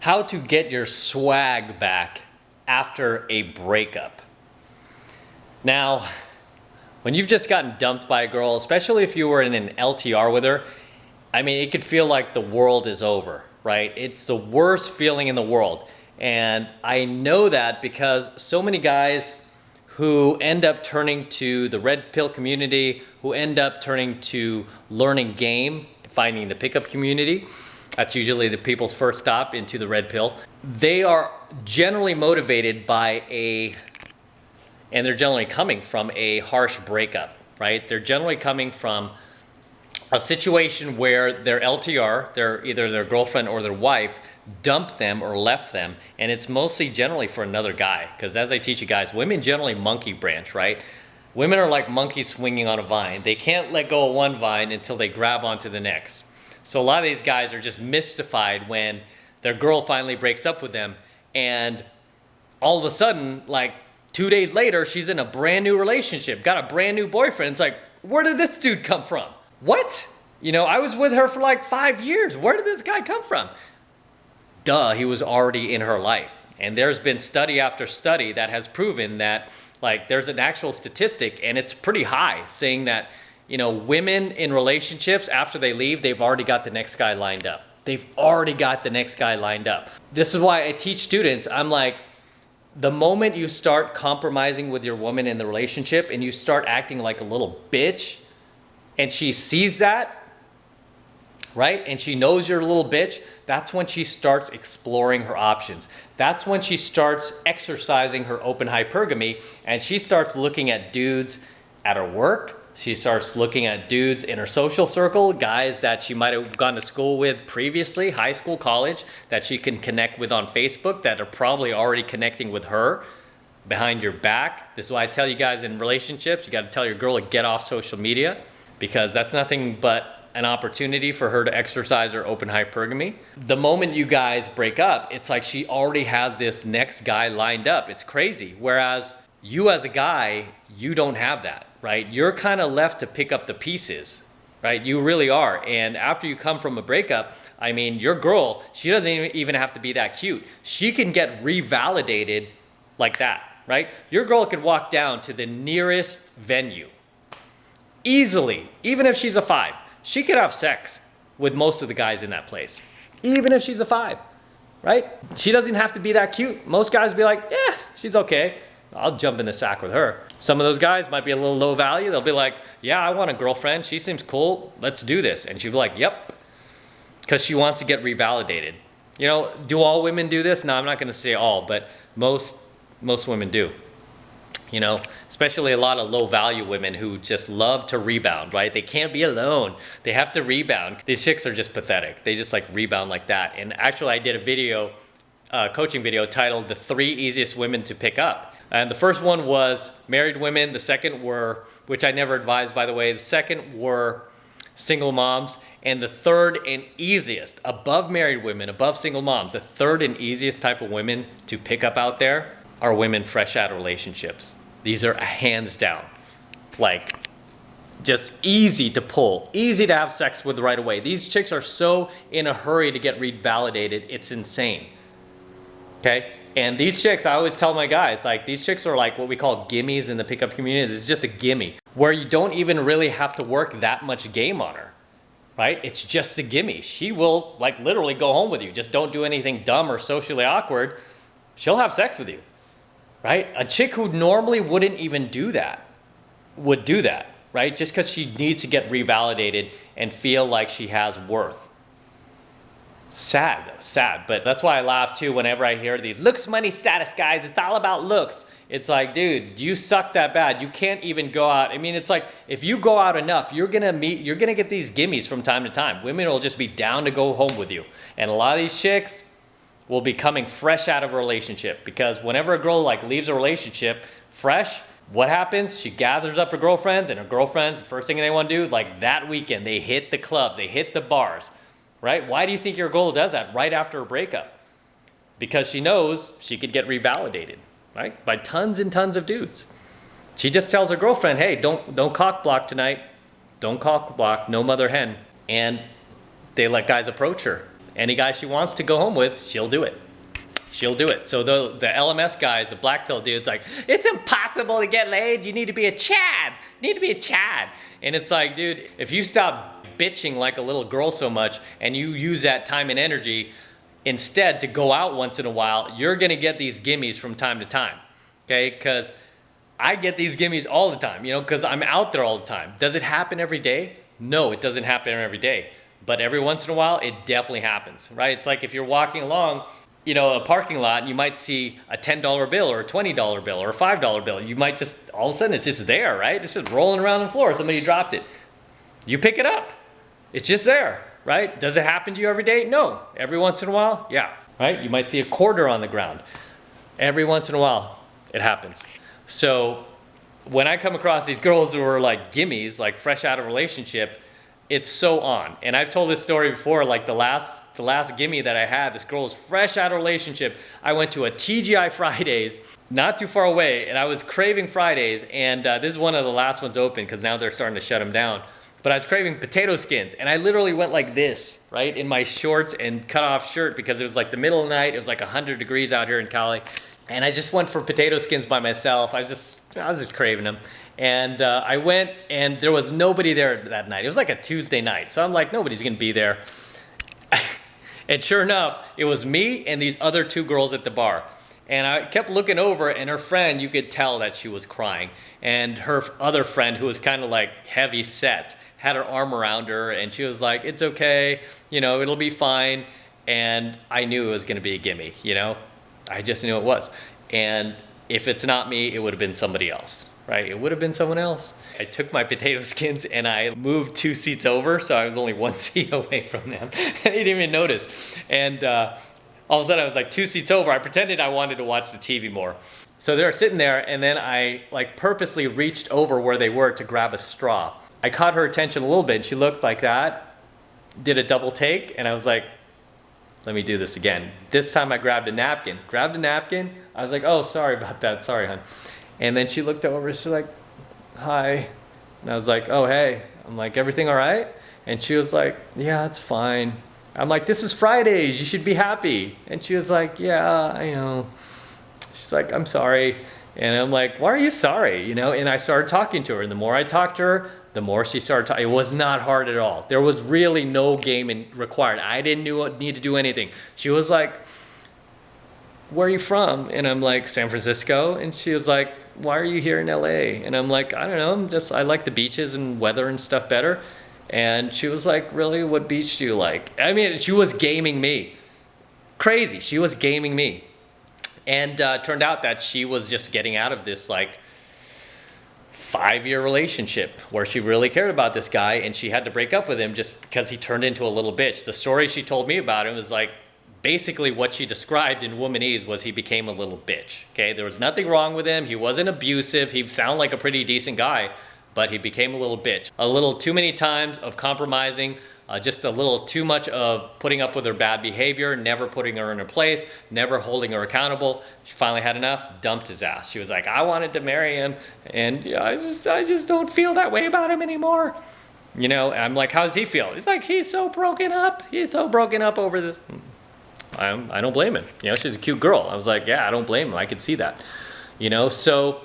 How to get your swag back after a breakup. Now, when you've just gotten dumped by a girl, especially if you were in an LTR with her, I mean, it could feel like the world is over, right? It's the worst feeling in the world. And I know that because so many guys who end up turning to the red pill community, who end up turning to learning game, finding the pickup community, that's usually the people's first stop into the red pill. They are generally motivated by and they're generally coming from a harsh breakup, right? They're generally coming from a situation where their LTR, either their girlfriend or their wife, dumped them or left them, and it's mostly generally for another guy. Because as I teach you guys, women generally monkey branch, right? Women are like monkeys swinging on a vine. They can't let go of one vine until they grab onto the next. So a lot of these guys are just mystified when their girl finally breaks up with them, and all of a sudden, like 2 days later, she's in a brand new relationship, got a brand new boyfriend. It's like, where did this dude come from? What? You know, I was with her for like 5 years. Where did this guy come from? Duh, he was already in her life. And there's been study after study that has proven that, like, there's an actual statistic, and it's pretty high, saying that, you know, women in relationships, after they leave, they've already got the next guy lined up. They've already got the next guy lined up. This is why I teach students, I'm like, the moment you start compromising with your woman in the relationship and you start acting like a little bitch, and she sees that, right? And she knows you're a little bitch, that's when she starts exploring her options. That's when she starts exercising her open hypergamy, and she starts looking at dudes at her work. She starts looking at dudes in her social circle, guys that she might have gone to school with previously, high school, college, that she can connect with on Facebook, that are probably already connecting with her behind your back. This is why I tell you guys, in relationships, you got to tell your girl to get off social media, because that's nothing but an opportunity for her to exercise her open hypergamy. The moment you guys break up, it's like she already has this next guy lined up. It's crazy. Whereas you as a guy, you don't have that, right? You're kind of left to pick up the pieces, right? You really are. And after you come from a breakup, I mean, your girl, she doesn't even have to be that cute. She can get revalidated like that, right? Your girl could walk down to the nearest venue easily, even if she's a 5. She could have sex with most of the guys in that place, even if she's a 5, right? She doesn't have to be that cute. Most guys be like, yeah, she's okay. I'll jump in the sack with her. Some of those guys might be a little low value. They'll be like, yeah, I want a girlfriend. She seems cool. Let's do this. And she'll be like, yep. Because she wants to get revalidated. You know, do all women do this? No, I'm not going to say all, but most women do. You know, especially a lot of low value women who just love to rebound, right? They can't be alone. They have to rebound. These chicks are just pathetic. They just like rebound like that. And actually I did a video, coaching video titled The 3 Easiest Women to Pick Up. And the first one was married women. The second were, which I never advised, by the way, the second were single moms. And the third and easiest, above married women, above single moms, the third and easiest type of women to pick up out there are women fresh out of relationships. These are hands down, like, just easy to pull, easy to have sex with right away. These chicks are so in a hurry to get revalidated, it's insane, okay? And these chicks, I always tell my guys, like, these chicks are like what we call gimmies in the pickup community. It's just a gimme, where you don't even really have to work that much game on her, right? It's just a gimme. She will, like, literally go home with you. Just don't do anything dumb or socially awkward. She'll have sex with you, right? A chick who normally wouldn't even do that would do that, right? Just because she needs to get revalidated and feel like she has worth. Sad, but that's why I laugh too whenever I hear these looks, money, status guys. It's all about looks. It's like, dude, you suck that bad. You can't even go out. I mean, it's like, if you go out enough, you're gonna get these gimmies from time to time. Women will just be down to go home with you. And a lot of these chicks will be coming fresh out of a relationship, because whenever a girl like leaves a relationship fresh, what happens? She gathers up her girlfriends, and her girlfriends, the first thing they want to do, like that weekend, they hit the clubs, they hit the bars, right? Why do you think your girl does that right after a breakup? Because she knows she could get revalidated, right? By tons and tons of dudes. She just tells her girlfriend, hey, don't cock block tonight. Don't cock block, no mother hen. And they let guys approach her. Any guy she wants to go home with, she'll do it. She'll do it. So the LMS guys, the black pill dudes, like, it's impossible to get laid. You need to be a Chad. You need to be a Chad. And it's like, dude, if you stop bitching like a little girl so much and you use that time and energy instead to go out once in a while, you're gonna get these gimmies from time to time, okay? Because I get these gimmies all the time, you know, because I'm out there all the time. Does it happen every day? No, it doesn't happen every day. But every once in a while, it definitely happens, right? It's like if you're walking along, you know, a parking lot, you might see a $10 bill or a $20 bill or a $5 bill. You might just, all of a sudden, it's just there, right? It's just rolling around on the floor. Somebody dropped it. You pick it up. It's just there, right? Does it happen to you every day? No. Every once in a while? Yeah, right? You might see a quarter on the ground. Every once in a while, it happens. So when I come across these girls who are like gimmies, like fresh out of a relationship, it's so on. And I've told this story before, like the last gimme that I had, this girl was fresh out of a relationship. I went to a TGI Fridays, not too far away, and I was craving Fridays, and this is one of the last ones open because now they're starting to shut them down. But I was craving potato skins, and I literally went like this, right, in my shorts and cut off shirt because it was like the middle of the night. It was like 100 degrees out here in Cali, and I just went for potato skins by myself. I was just craving them. And I went, and there was nobody there that night. It was like a Tuesday night, so I'm like, nobody's gonna be there. And sure enough, it was me and these other two girls at the bar. And I kept looking over, and her friend, you could tell that she was crying. And her other friend, who was kind of like heavy set, had her arm around her, and she was like, it's okay, you know, it'll be fine. And I knew it was gonna be a gimme, you know? I just knew it was. And if it's not me, it would have been somebody else, right? It would have been someone else. I took my potato skins and I moved 2 seats over, so I was only 1 seat away from them. And they didn't even notice. And all of a sudden I was like 2 seats over. I pretended I wanted to watch the TV more. So they were sitting there, and then I like purposely reached over where they were to grab a straw. I caught her attention a little bit. She looked like that, did a double take, and I was like, let me do this again. This time I grabbed a napkin. I was like, oh, sorry about that. Sorry, hon. And then she looked over, she's like, hi. And I was like, oh, hey. I'm like, everything all right? And she was like, yeah, it's fine. I'm like, this is Fridays, you should be happy. And she was like, yeah, I know. She's like, I'm sorry. And I'm like, why are you sorry? You know, and I started talking to her, and the more I talked to her, the more she started talking. It was not hard at all. There was really no game required. I didn't need to do anything. She was like, where are you from? And I'm like, San Francisco. And she was like, why are you here in LA? And I'm like, I don't know, I like the beaches and weather and stuff better. And she was like, really, what beach do you like? I mean, she was gaming me. Crazy, she was gaming me. And turned out that she was just getting out of this like 5-year relationship where she really cared about this guy, and she had to break up with him just because he turned into a little bitch. The story she told me about him was like, basically what she described in womanese was he became a little bitch, okay? There was nothing wrong with him. He wasn't abusive. He sounded like a pretty decent guy, but he became a little bitch. A little too many times of compromising, just a little too much of putting up with her bad behavior, never putting her in her place, never holding her accountable. She finally had enough, dumped his ass. She was like, I wanted to marry him, and yeah, I just don't feel that way about him anymore. You know, I'm like, how does he feel? He's like, he's so broken up. He's so broken up over this. I don't blame him. You know, she's a cute girl. I was like, yeah, I don't blame him. I could see that. You know, so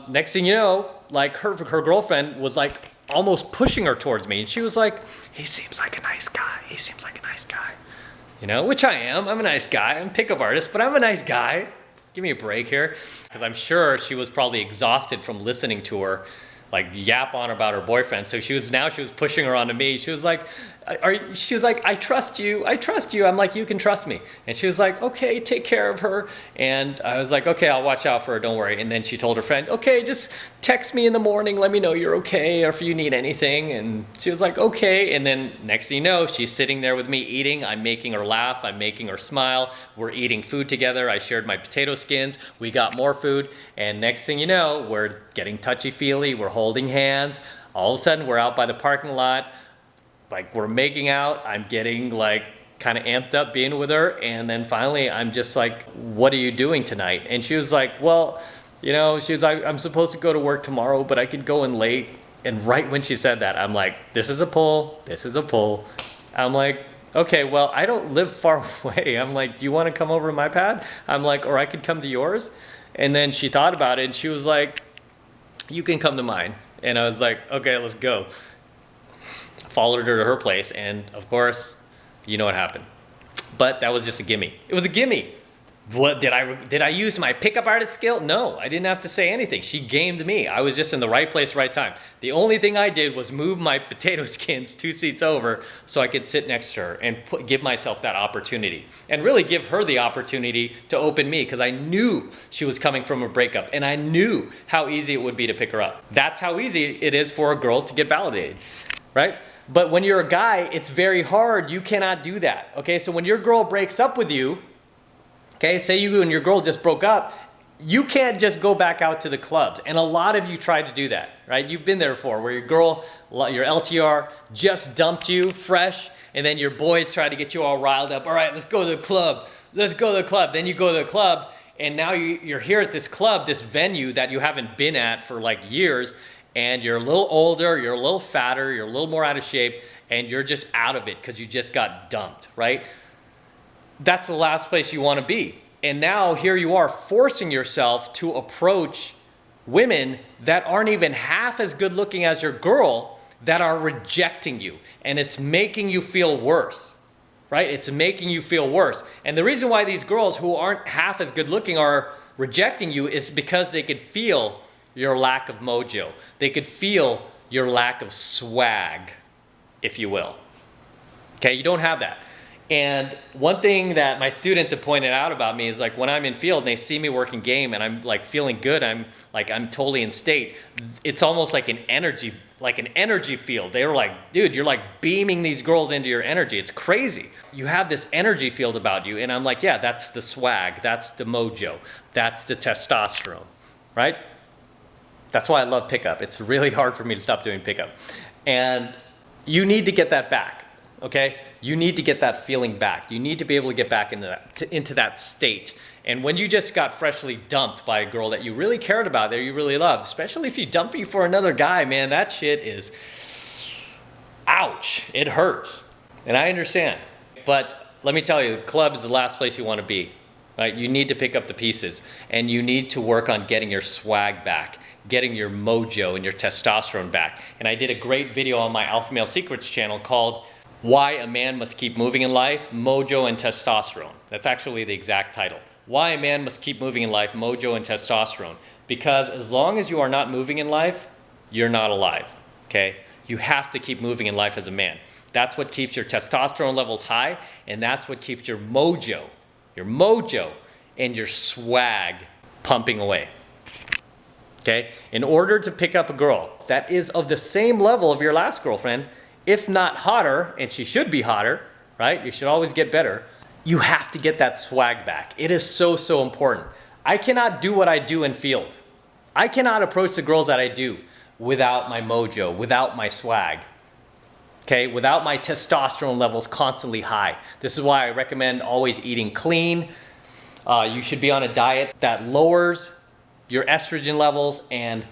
next thing you know, like her girlfriend was like almost pushing her towards me, and she was like, he seems like a nice guy. He seems like a nice guy. You know, which I am. I'm a nice guy. I'm a pickup artist, but I'm a nice guy. Give me a break here. Because I'm sure she was probably exhausted from listening to her like yap on about her boyfriend. So she was pushing her onto me. She was like, I trust you. I'm like, you can trust me. And she was like, okay, take care of her. And I was like, okay, I'll watch out for her, don't worry. And then she told her friend, okay, just text me in the morning, let me know you're okay, or if you need anything. And she was like, okay. And then next thing you know, she's sitting there with me eating. I'm making her laugh, I'm making her smile. We're eating food together. I shared my potato skins. We got more food. And next thing you know, we're getting touchy-feely. We're holding hands. All of a sudden, we're out by the parking lot. Like, we're making out. I'm getting like kind of amped up being with her. And then finally, I'm just like, what are you doing tonight? And she was like, well, you know, she was like, I'm supposed to go to work tomorrow, but I could go in late. And right when she said that, I'm like, this is a pull. This is a pull. I'm like, Okay, well, I don't live far away. I'm like, do you want to come over to my pad? I'm like, or I could come to yours. And then she thought about it and she was like, you can come to mine. And I was like, okay, let's go. Followed her to her place, and of course, you know what happened. But that was just a gimme. It was a gimme. What did I use my pickup artist skill? No, I didn't have to say anything. She gamed me. I was just in the right place, right time. The only thing I did was move my potato skins 2 seats over so I could sit next to her and give myself that opportunity and really give her the opportunity to open me, because I knew she was coming from a breakup and I knew how easy it would be to pick her up. That's how easy it is for a girl to get validated, right? But when you're a guy, it's very hard. You cannot do that, okay? So when your girl breaks up with you, okay, say you and your girl just broke up, you can't just go back out to the clubs. And a lot of you try to do that, right? You've been there before, where your girl, your LTR just dumped you fresh, and then your boys try to get you all riled up. All right, let's go to the club. Let's go to the club. Then you go to the club, and now you're here at this club, this venue that you haven't been at for like years, and you're a little older, you're a little fatter, you're a little more out of shape, and you're just out of it because you just got dumped, right? That's the last place you want to be. And now here you are forcing yourself to approach women that aren't even half as good looking as your girl, that are rejecting you. And it's making you feel worse, right? It's making you feel worse. And the reason why these girls who aren't half as good looking are rejecting you is because they could feel your lack of mojo. They could feel your lack of swag, if you will. Okay, you don't have that. And one thing that my students have pointed out about me is, like, when I'm in field and they see me working game and I'm like feeling good, I'm totally in state. It's almost like an energy field. They were like, dude, you're like beaming these girls into your energy. It's crazy. You have this energy field about you. And I'm like, yeah, that's the swag. That's the mojo. That's the testosterone, right? That's why I love pickup. It's really hard for me to stop doing pickup. And you need to get that back, okay? You need to get that feeling back. You need to be able to get back into that state. And when you just got freshly dumped by a girl that you really cared about, that you really loved, especially if you dump you for another guy, man, that shit is, ouch, it hurts. And I understand. But let me tell you, the club is the last place you want to be. Right? You need to pick up the pieces, and you need to work on getting your swag back, getting your mojo and your testosterone back. And I did a great video on my Alpha Male Secrets channel called Why a Man Must Keep Moving in Life, Mojo and Testosterone. That's actually the exact title. Why a Man Must Keep Moving in Life, Mojo and Testosterone. Because as long as you are not moving in life, you're not alive, okay? You have to keep moving in life as a man. That's what keeps your testosterone levels high, and that's what keeps your mojo and your swag pumping away. Okay? In order to pick up a girl that is of the same level of your last girlfriend, if not hotter, and she should be hotter, right? You should always get better. You have to get that swag back. It is so, so important. I cannot do what I do in field. I cannot approach the girls that I do without my mojo, without my swag. Okay, without my testosterone levels constantly high. This is why I recommend always eating clean. You should be on a diet that lowers your estrogen levels and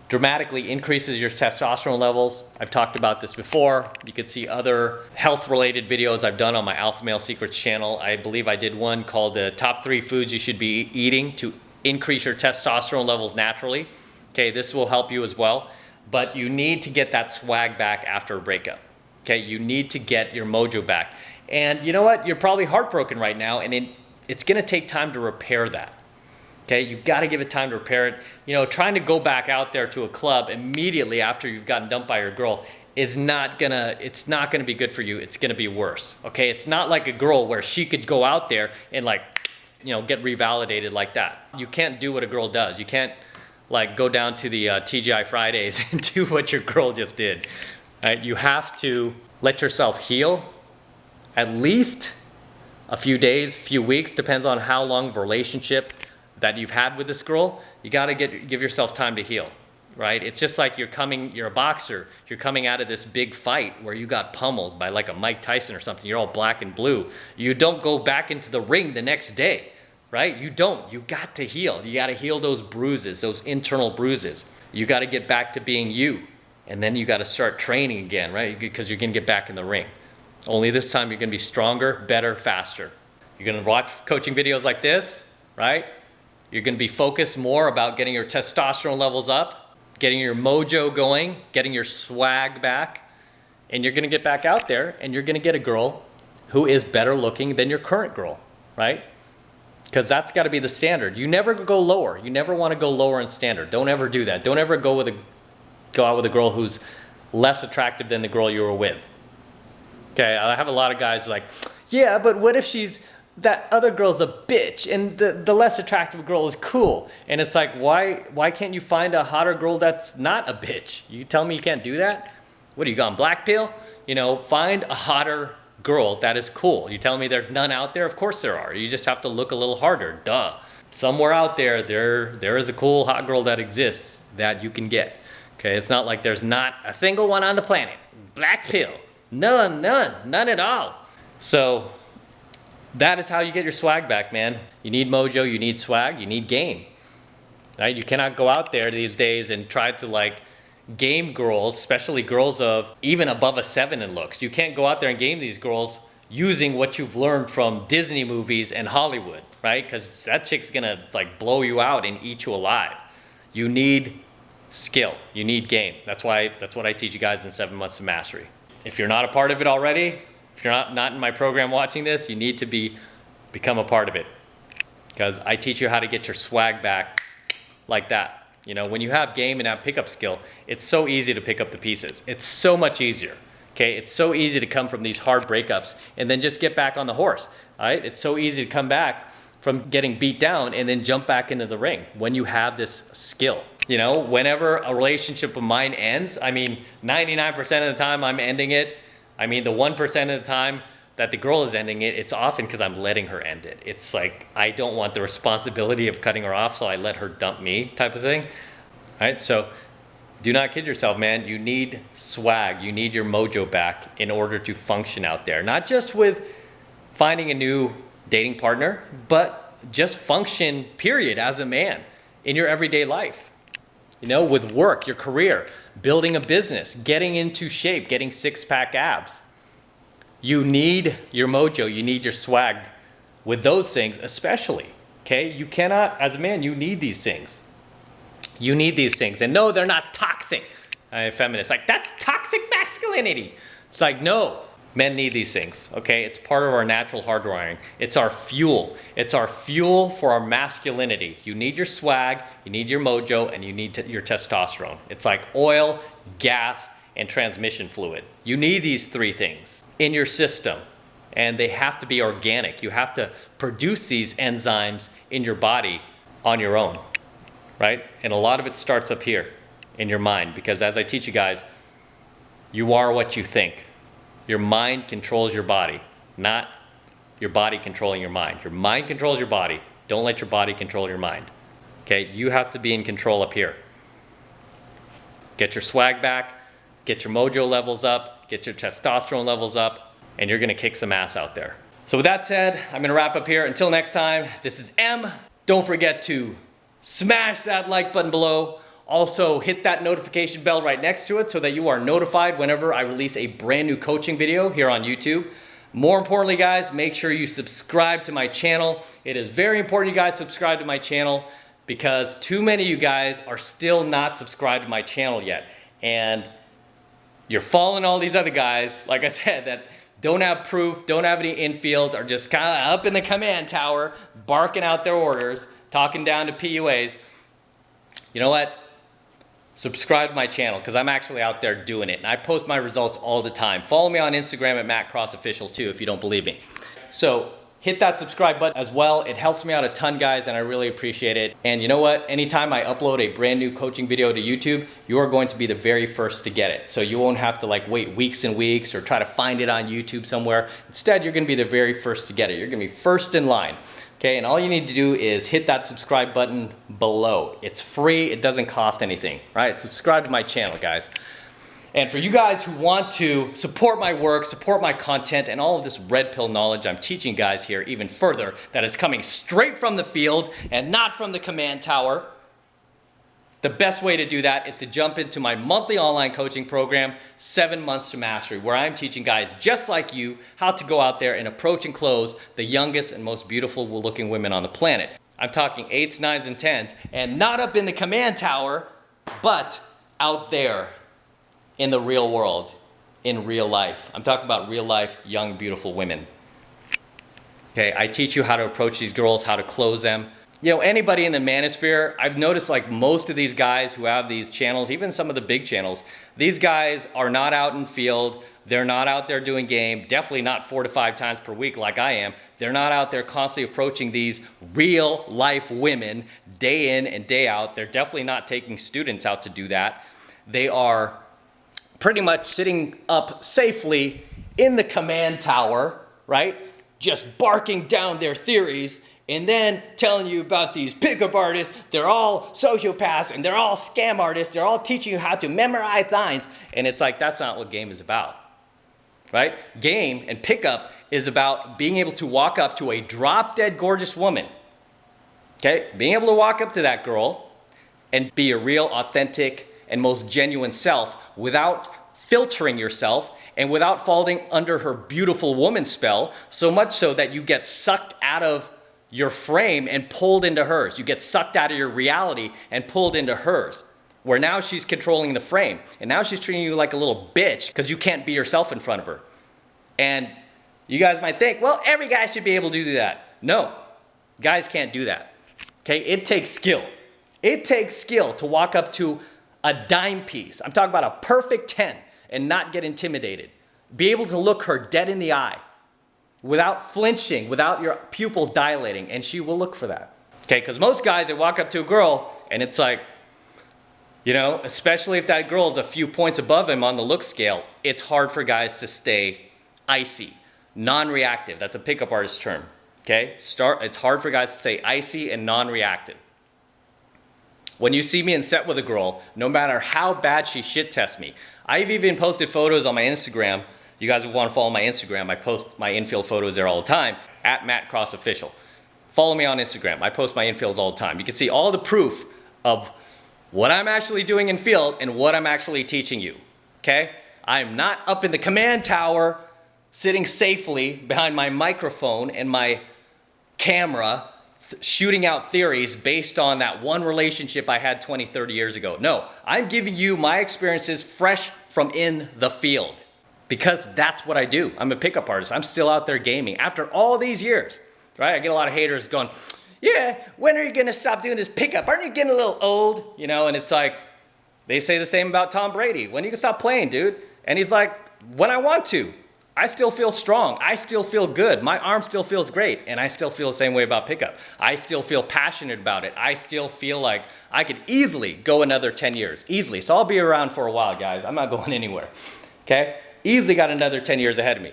dramatically increases your testosterone levels. I've talked about this before. You could see other health-related videos I've done on my Alpha Male Secrets channel. I believe I did one called the top 3 foods you should be eating to increase your testosterone levels naturally. Okay, this will help you as well. But you need to get that swag back after a breakup. Okay, you need to get your mojo back. And you know what? You're probably heartbroken right now, and it's gonna take time to repair that. Okay, you gotta give it time to repair it. You know, trying to go back out there to a club immediately after you've gotten dumped by your girl it's not gonna be good for you. It's gonna be worse, okay? It's not like a girl where she could go out there and like, you know, get revalidated like that. You can't do what a girl does. You can't like go down to the TGI Fridays and do what your girl just did, right? You have to let yourself heal at least a few days, few weeks, depends on how long of a relationship that you've had with this girl. You gotta give yourself time to heal, right? It's just like you're a boxer, you're coming out of this big fight where you got pummeled by like a Mike Tyson or something, you're all black and blue. You don't go back into the ring the next day, right? You don't. You got to heal. You got to heal those bruises, those internal bruises. You got to get back to being you. And then you got to start training again, right? Because you're going to get back in the ring. Only this time you're gonna be stronger, better, faster. You're gonna watch coaching videos like this, right? You're gonna be focused more about getting your testosterone levels up, getting your mojo going, getting your swag back, and you're gonna get back out there and you're gonna get a girl who is better looking than your current girl, right? Because that's gotta be the standard. You never go lower. You never wanna go lower in standard. Don't ever do that. Don't ever go out with a girl who's less attractive than the girl you were with. Okay, I have a lot of guys like, yeah, but what if that other girl's a bitch and the less attractive girl is cool? And it's like, why can't you find a hotter girl that's not a bitch? You tell me you can't do that? What, are you gone black pill? You know, find a hotter girl that is cool. You tell me there's none out there? Of course there are. You just have to look a little harder, duh. Somewhere out there, there is a cool hot girl that exists that you can get. Okay, it's not like there's not a single one on the planet. Black pill. None at all. So that is how you get your swag back, man. You need mojo, you need swag, you need game. Right? You cannot go out there these days and try to like game girls, especially girls of even above a 7 in looks. You can't go out there and game these girls using what you've learned from Disney movies and Hollywood, right? Because that chick's gonna like blow you out and eat you alive. You need skill, you need game. That's what I teach you guys in 7 Months to Mastery. If you're not a part of it already, if you're not in my program watching this, you need to become a part of it. Because I teach you how to get your swag back like that. You know, when you have game and have pickup skill, it's so easy to pick up the pieces. It's so much easier, okay? It's so easy to come from these hard breakups and then just get back on the horse, all right? It's so easy to come back from getting beat down and then jump back into the ring when you have this skill. You know, whenever a relationship of mine ends, I mean, 99% of the time I'm ending it. I mean, the 1% of the time that the girl is ending it, it's often because I'm letting her end it. It's like, I don't want the responsibility of cutting her off, so I let her dump me type of thing. All right, so do not kid yourself, man. You need swag. You need your mojo back in order to function out there. Not just with finding a new dating partner, but just function, period, as a man in your everyday life. You know, with work, your career, building a business, getting into shape, getting six-pack abs. You need your mojo, you need your swag with those things especially, okay? You cannot, as a man, you need these things. You need these things. And no, they're not toxic. Feminists, like, that's toxic masculinity. It's like, no, men need these things, okay? It's part of our natural hardwiring. It's our fuel. It's our fuel for our masculinity. You need your swag, you need your mojo, and you need your testosterone. It's like oil, gas, and transmission fluid. You need these three things in your system, and they have to be organic. You have to produce these enzymes in your body on your own, right? And a lot of it starts up here in your mind, because as I teach you guys, you are what you think. Your mind controls your body, not your body controlling your mind. Your mind controls your body. Don't let your body control your mind. Okay, you have to be in control up here. Get your swag back, get your mojo levels up, get your testosterone levels up, and you're gonna kick some ass out there. So with that said, I'm gonna wrap up here. Until next time, this is M. Don't forget to smash that like button below. Also, hit that notification bell right next to it so that you are notified whenever I release a brand new coaching video here on YouTube. More importantly, guys, make sure you subscribe to my channel. It is very important you guys subscribe to my channel, because too many of you guys are still not subscribed to my channel yet. And you're following all these other guys, like I said, that don't have proof, don't have any infields, are just kind of up in the command tower, barking out their orders, talking down to PUAs. You know what? Subscribe to my channel, because I'm actually out there doing it, and I post my results all the time. Follow me on Instagram at MattCrossOfficial too if you don't believe me. So hit that subscribe button as well. It helps me out a ton, guys, and I really appreciate it. And you know what? Anytime I upload a brand new coaching video to YouTube, you are going to be the very first to get it. So you won't have to like wait weeks and weeks or try to find it on YouTube somewhere. Instead, you're gonna be the very first to get it. You're gonna be first in line. Okay, and all you need to do is hit that subscribe button below. It's free, it doesn't cost anything, right? Subscribe to my channel, guys. And for you guys who want to support my work, support my content, and all of this red pill knowledge I'm teaching you guys here even further, that is coming straight from the field and not from the command tower, The best way to do that is to jump into my monthly online coaching program, 7 Months to Mastery, where I'm teaching guys just like you how to go out there and approach and close the youngest and most beautiful looking women on the planet. I'm talking 8s, 9s, and 10s, and not up in the command tower, but out there in the real world, in real life. I'm talking about real life, young, beautiful women. Okay, I teach you how to approach these girls, how to close them. You know, anybody in the manosphere, I've noticed like most of these guys who have these channels, even some of the big channels, these guys are not out in field. They're not out there doing game, definitely not 4 to 5 times per week like I am. They're not out there constantly approaching these real life women day in and day out. They're definitely not taking students out to do that. They are pretty much sitting up safely in the command tower, right? Just barking down their theories and then telling you about these pickup artists. They're all sociopaths and they're all scam artists. They're all teaching you how to memorize lines. And it's like, that's not what game is about, right? Game and pickup is about being able to walk up to a drop dead gorgeous woman, okay? Being able to walk up to that girl and be your real, authentic, and most genuine self without filtering yourself and without falling under her beautiful woman spell, so much so that you get sucked out of your frame and pulled into hers. You get sucked out of your reality and pulled into hers, where now she's controlling the frame. And now she's treating you like a little bitch because you can't be yourself in front of her. And you guys might think, well, every guy should be able to do that. No, guys can't do that. Okay, it takes skill. It takes skill to walk up to a dime piece. I'm talking about a perfect 10 and not get intimidated. Be able to look her dead in the eye without flinching, without your pupils dilating, and she will look for that. Okay, because most guys, they walk up to a girl and it's like, you know, especially if that girl is a few points above him on the look scale, it's hard for guys to stay icy, non-reactive. That's a pickup artist term, okay? It's hard for guys to stay icy and non-reactive. When you see me in set with a girl, no matter how bad she shit tests me, I've even posted photos on my Instagram. You guys who want to follow my Instagram, I post my infield photos there all the time, @MattCrossOfficial. Follow me on Instagram. I post my infields all the time. You can see all the proof of what I'm actually doing in field and what I'm actually teaching you, okay? I'm not up in the command tower sitting safely behind my microphone and my camera shooting out theories based on that one relationship I had 20, 30 years ago. No, I'm giving you my experiences fresh from in the field because that's what I do. I'm a pickup artist. I'm still out there gaming after all these years, right? I get a lot of haters going, yeah, when are you going to stop doing this pickup? Aren't you getting a little old? You know, and it's like, they say the same about Tom Brady. When are you going to stop playing, dude? And he's like, when I want to. I still feel strong. I still feel good. My arm still feels great. And I still feel the same way about pickup. I still feel passionate about it. I still feel like I could easily go another 10 years. Easily. So I'll be around for a while, guys. I'm not going anywhere. Okay? Easily got another 10 years ahead of me.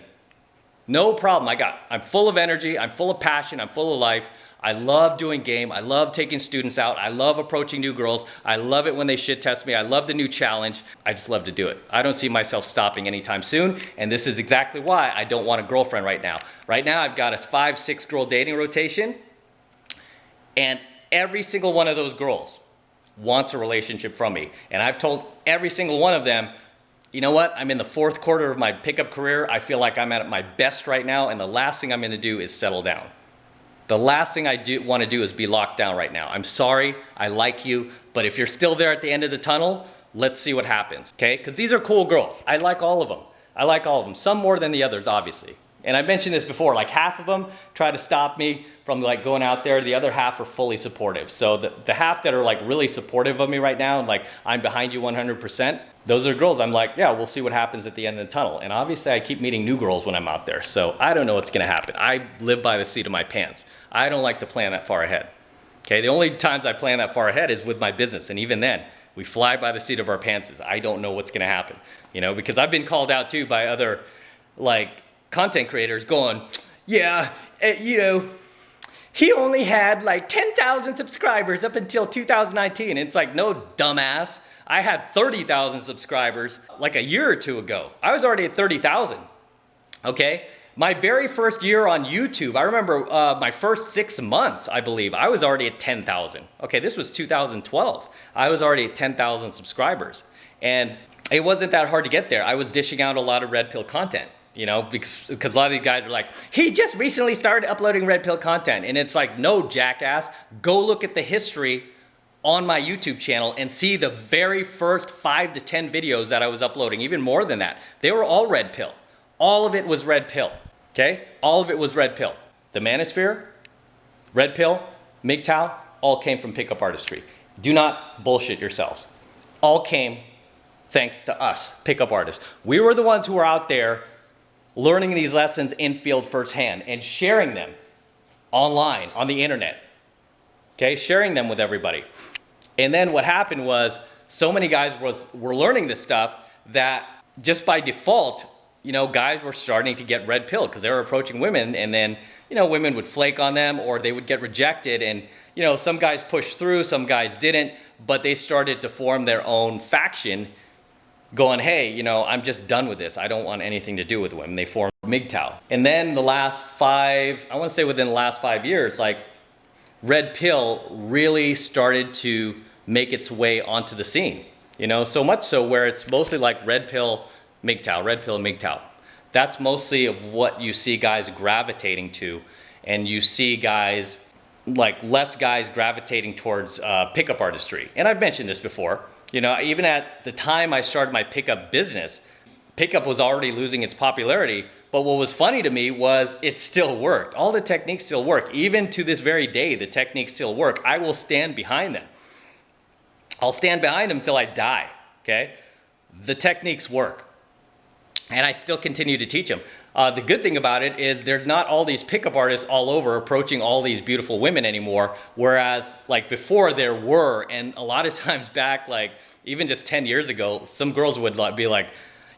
No problem. I'm full of energy. I'm full of passion. I'm full of life. I love doing game. I love taking students out. I love approaching new girls. I love it when they shit test me. I love the new challenge. I just love to do it. I don't see myself stopping anytime soon. And this is exactly why I don't want a girlfriend right now. Right now, I've got a 5-6 girl dating rotation. And every single one of those girls wants a relationship from me. And I've told every single one of them, you know what? I'm in the 4th quarter of my pickup career. I feel like I'm at my best right now. And the last thing I'm going to do is settle down. The last thing I want to do is be locked down right now. I'm sorry, I like you, but if you're still there at the end of the tunnel, let's see what happens, okay? Because these are cool girls. I like all of them. I like all of them. Some more than the others, obviously. And I mentioned this before, like half of them try to stop me from like going out there. The other half are fully supportive. So the half that are like really supportive of me right now, like I'm behind you 100%, those are girls I'm like, yeah, we'll see what happens at the end of the tunnel. And obviously I keep meeting new girls when I'm out there. So I don't know what's gonna happen. I live by the seat of my pants. I don't like to plan that far ahead. Okay, the only times I plan that far ahead is with my business. And even then, we fly by the seat of our pants. I don't know what's gonna happen. You know, because I've been called out too by other like content creators going, yeah, you know, he only had like 10,000 subscribers up until 2019. It's like, no, dumbass. I had 30,000 subscribers like a year or two ago. I was already at 30,000, okay? My very first year on YouTube, I remember my first 6 months, I believe, I was already at 10,000. Okay, this was 2012. I was already at 10,000 subscribers. And it wasn't that hard to get there. I was dishing out a lot of red pill content, you know, because a lot of these guys are like, he just recently started uploading red pill content. And it's like, no, jackass, go look at the history on my YouTube channel and see the very first 5 to 10 videos that I was uploading, even more than that. They were all red pill. All of it was red pill, okay? All of it was red pill. The manosphere, red pill, MGTOW, all came from pickup artistry. Do not bullshit yourselves. All came thanks to us, pickup artists. We were the ones who were out there learning these lessons in field firsthand and sharing them online, on the internet, okay? Sharing them with everybody. And then what happened was so many guys were learning this stuff that just by default, you know, guys were starting to get red pill because they were approaching women, and then, you know, women would flake on them or they would get rejected. And, you know, some guys pushed through, some guys didn't, but they started to form their own faction going, hey, you know, I'm just done with this. I don't want anything to do with women. They formed MGTOW. And then the last 5, I want to say within the last 5 years, like red pill really started to make its way onto the scene, you know, so much so where it's mostly like red pill, MGTOW, red pill, MGTOW. That's mostly of what you see guys gravitating to, and you see guys, like less guys gravitating towards pickup artistry. And I've mentioned this before, you know, even at the time I started my pickup business, pickup was already losing its popularity, but what was funny to me was it still worked. All the techniques still work. Even to this very day, the techniques still work. I will stand behind them. I'll stand behind them until I die, okay? The techniques work. And I still continue to teach them. The good thing about it is there's not all these pickup artists all over approaching all these beautiful women anymore, whereas like before there were, and a lot of times back, like even just 10 years ago, some girls would be like,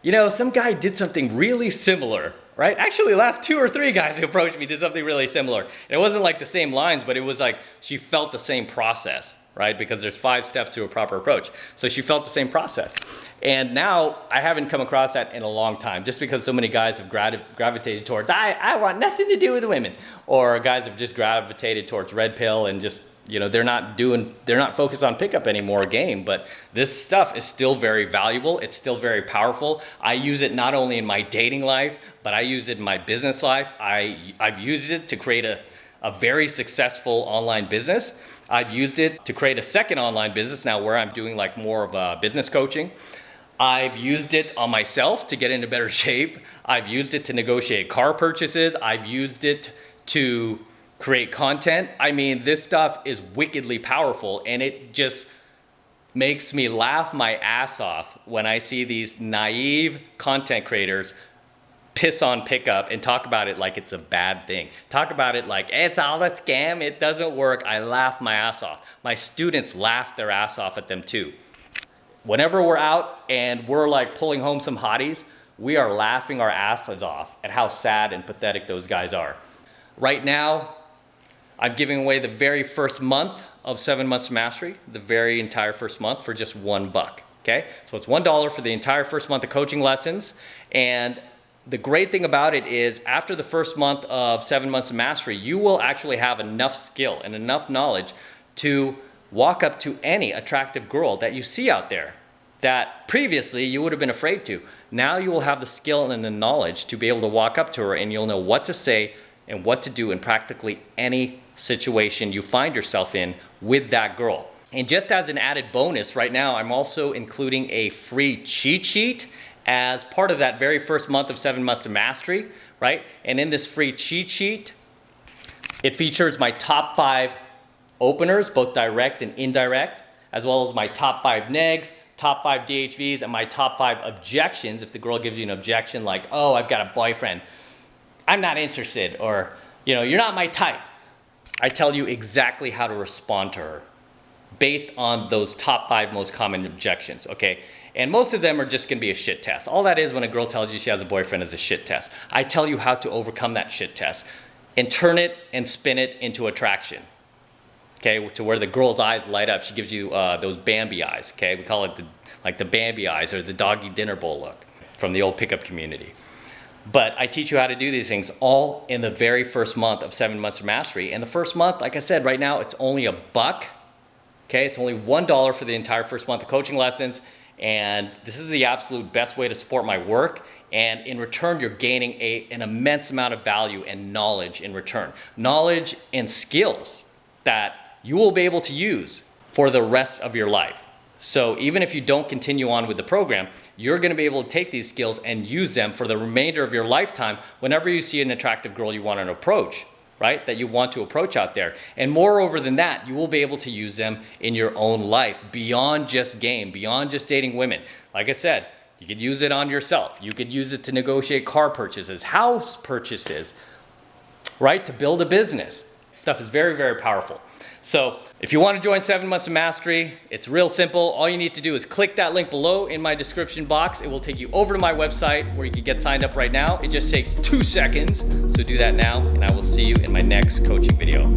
you know, some guy did something really similar, right? Actually, the last 2 or 3 guys who approached me did something really similar. And it wasn't like the same lines, but it was like she felt the same process, right? Because there's 5 steps to a proper approach. So she felt the same process. And now I haven't come across that in a long time, just because so many guys have gravitated towards, I want nothing to do with women. Or guys have just gravitated towards red pill and just, you know, they're not focused on pickup anymore game. But this stuff is still very valuable. It's still very powerful. I use it not only in my dating life, but I use it in my business life. I've used it to create a very successful online business. I've used it to create a second online business now where I'm doing like more of business coaching. I've used it on myself to get into better shape. I've used it to negotiate car purchases. I've used it to create content. I mean, this stuff is wickedly powerful, and it just makes me laugh my ass off when I see these naive content creators piss on pickup and talk about it like it's a bad thing. Talk about it like it's all a scam, it doesn't work. I laugh my ass off. My students laugh their ass off at them too. Whenever we're out and we're like pulling home some hotties, we are laughing our asses off at how sad and pathetic those guys are. Right now, I'm giving away the very first month of 7 Months to Mastery, the very entire first month for just $1, okay? So it's $1 for the entire first month of coaching lessons. And the great thing about it is after the first month of 7 Months to Mastery, you will actually have enough skill and enough knowledge to walk up to any attractive girl that you see out there that previously you would have been afraid to. Now you will have the skill and the knowledge to be able to walk up to her, and you'll know what to say and what to do in practically any situation you find yourself in with that girl. And just as an added bonus, right now I'm also including a free cheat sheet as part of that very first month of 7 Months to Mastery, right? And in this free cheat sheet, it features my top 5 openers, both direct and indirect, as well as my top 5 negs, top 5 DHVs, and my top 5 objections. If the girl gives you an objection like, oh, I've got a boyfriend, I'm not interested, or, you know, you're not my type, I tell you exactly how to respond to her based on those top 5 most common objections, okay? And most of them are just gonna be a shit test. All that is when a girl tells you she has a boyfriend is a shit test. I tell you how to overcome that shit test and turn it and spin it into attraction, okay? To where the girl's eyes light up. She gives you those Bambi eyes, okay? We call it the Bambi eyes, or the doggy dinner bowl look from the old pickup community. But I teach you how to do these things all in the very first month of 7 Months of Mastery. And the first month, like I said, right now, it's only $1. Okay, it's only $1 for the entire first month of coaching lessons. And this is the absolute best way to support my work. And in return, you're gaining an immense amount of value and knowledge in return. Knowledge and skills that you will be able to use for the rest of your life. So even if you don't continue on with the program, you're gonna be able to take these skills and use them for the remainder of your lifetime whenever you see an attractive girl you want to approach, right? That you want to approach out there. And moreover than that, you will be able to use them in your own life beyond just game, beyond just dating women. Like I said, you could use it on yourself. You could use it to negotiate car purchases, house purchases, right? To build a business. Stuff is very, very powerful. So if you want to join 7 Months of Mastery, it's real simple. All you need to do is click that link below in my description box. It will take you over to my website where you can get signed up right now. It just takes 2 seconds. So do that now, and I will see you in my next coaching video.